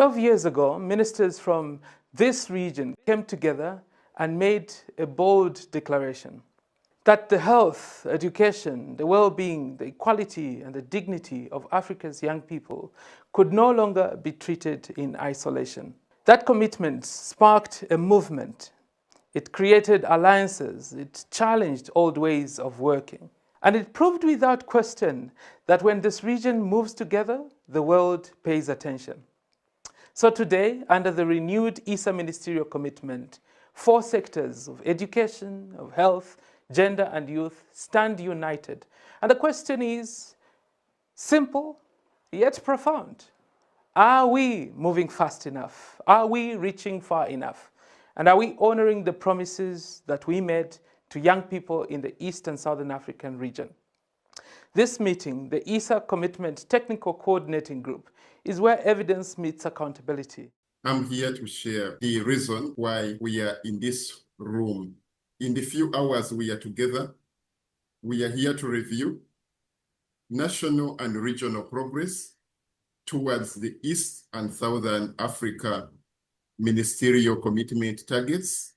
12 years ago, ministers from this region came together and made a bold declaration that the health, education, the well-being, the equality and the dignity of Africa's young people could no longer be treated in isolation. That commitment sparked a movement. It created alliances, it challenged old ways of working. And it proved without question that when this region moves together, the world pays attention. So today, under the renewed ESA ministerial commitment, 4 sectors of education, of health, gender and youth stand united. And the question is simple, yet profound. Are we moving fast enough? Are we reaching far enough? And are we honoring the promises that we made to young people in the East and Southern African region? This meeting, the ESA Commitment Technical Coordinating Group, is where evidence meets accountability. I'm here to share the reason why we are in this room. In the few hours we are together, we are here to review national and regional progress towards the East and Southern Africa ministerial commitment targets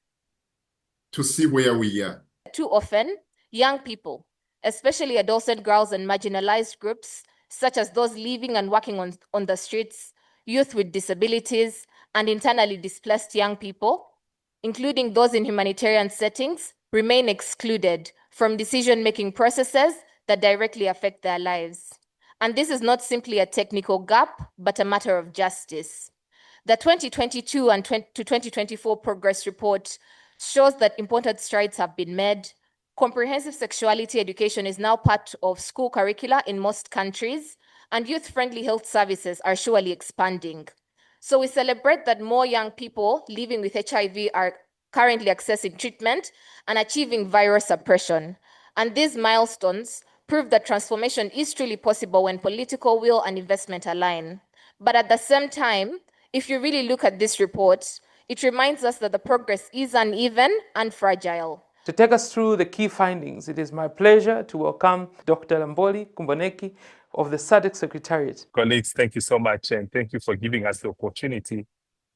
to see where we are. Too often, young people, especially adolescent girls and marginalized groups, such as those living and working on the streets, youth with disabilities, and internally displaced young people, including those in humanitarian settings, remain excluded from decision-making processes that directly affect their lives. And this is not simply a technical gap, but a matter of justice. The 2022 and to 2024 progress report shows that important strides have been made. Comprehensive sexuality education is now part of school curricula in most countries, and youth-friendly health services are surely expanding. So we celebrate that more young people living with HIV are currently accessing treatment and achieving virus suppression. And these milestones prove that transformation is truly possible when political will and investment align. But at the same time, if you really look at this report, it reminds us that the progress is uneven and fragile. To take us through the key findings, it is my pleasure to welcome Dr. Lamboli Kumboneki of the SADC Secretariat. Colleagues, thank you so much, and thank you for giving us the opportunity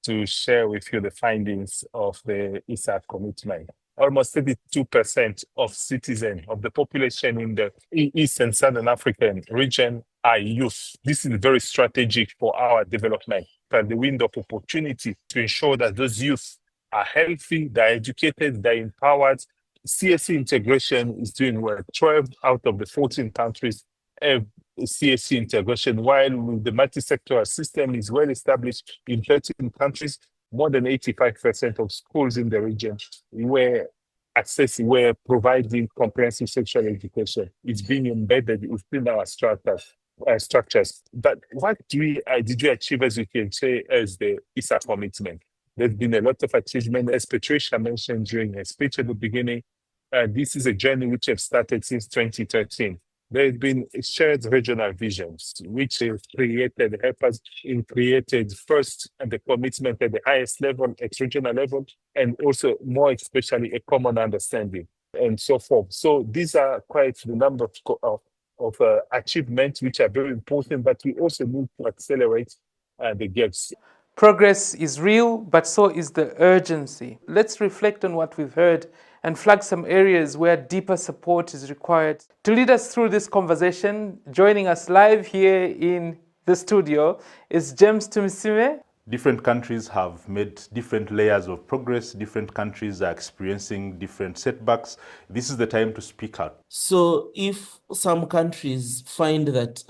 to share with you the findings of the ESA commitment. Almost 32% of citizens of the population in the East and Southern African region are youth. This is very strategic for our development, and the window of opportunity to ensure that those youth are healthy, they're educated, they're empowered. CSC integration is doing well. 12 out of the 14 countries have CSC integration, while the multi-sectoral system is well established in 13 countries. More than 85% of schools in the region were providing comprehensive sexual education. It's being embedded within our structures. But what did we achieve, as we can say, as the ESA commitment? There's been a lot of achievement, as Patricia mentioned during her speech at the beginning. This is a journey which has started since 2013. There have been shared regional visions, which have helped us in created first and the commitment at the highest level, at regional level, and also more especially a common understanding and so forth. So these are quite the number of achievements which are very important, but we also need to accelerate the gaps. Progress is real, but so is the urgency. Let's reflect on what we've heard and flag some areas where deeper support is required. To lead us through this conversation, joining us live here in the studio is James Tumisime. Different countries have made different layers of progress. Different countries are experiencing different setbacks. This is the time to speak out. So if some countries find that,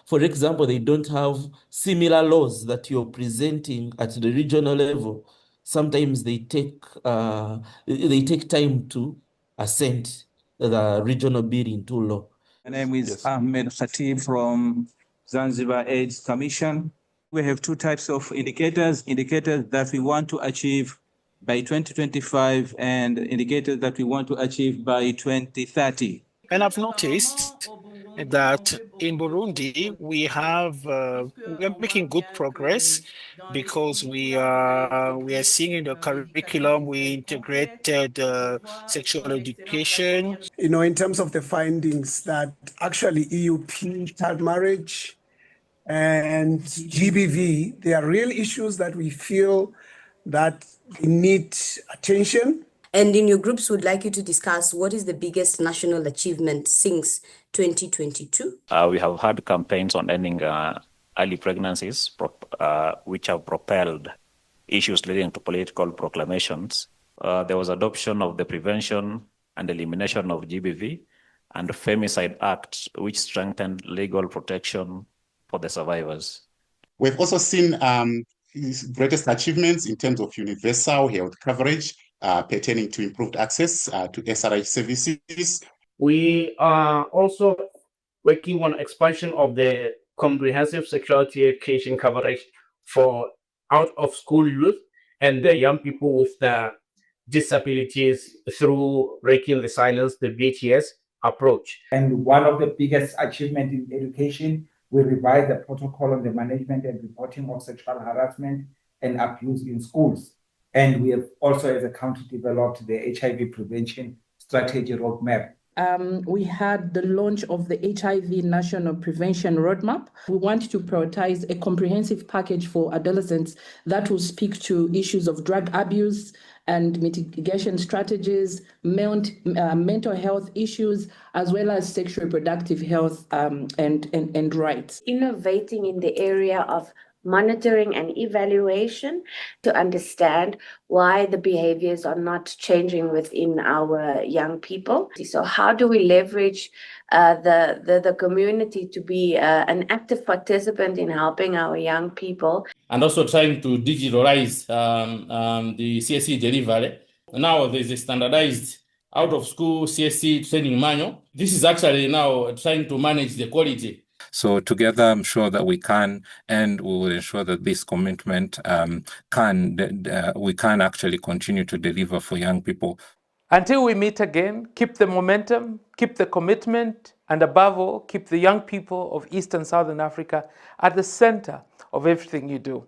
for example, they don't have similar laws that you're presenting at the regional level, sometimes they take time to assent the regional bill into law. My name is Ahmed Khatib from Zanzibar AIDS Commission. We have 2 types of indicators that we want to achieve by 2025 and indicators that we want to achieve by 2030. And I've noticed that in Burundi, we are making good progress because we are seeing in the curriculum, we integrated sexual education. In terms of the findings that actually EUP child marriage and GBV. They are real issues that we feel that need attention. And in your groups, we'd like you to discuss what is the biggest national achievement since 2022. We have had campaigns on ending early pregnancies, which have propelled issues leading to political proclamations. There was adoption of the Prevention and Elimination of GBV and the Femicide Act, which strengthened legal protection for the survivors. We've also seen greatest achievements in terms of universal health coverage pertaining to improved access to SRH services. We are also working on expansion of the comprehensive sexuality education coverage for out-of-school youth and the young people with the disabilities through breaking the silence, the BTS approach. And one of the biggest achievements in education, we revised the protocol on the management and reporting of sexual harassment and abuse in schools. And we have also, as a country, developed the HIV prevention strategy roadmap. We had the launch of the HIV National Prevention Roadmap. We want to prioritize a comprehensive package for adolescents that will speak to issues of drug abuse and mitigation strategies, mental health issues, as well as sexual reproductive health and rights. Innovating in the area of monitoring and evaluation to understand why the behaviors are not changing within our young people. So how do we leverage the community to be an active participant in helping our young people? And also trying to digitalize the CSE delivery. Now there's a standardized out-of-school CSE training manual. This is actually now trying to manage the quality. So together, I'm sure that we can, and we will ensure that this commitment we can actually continue to deliver for young people. Until we meet again, keep the momentum, keep the commitment, and above all, keep the young people of East and Southern Africa at the center of everything you do.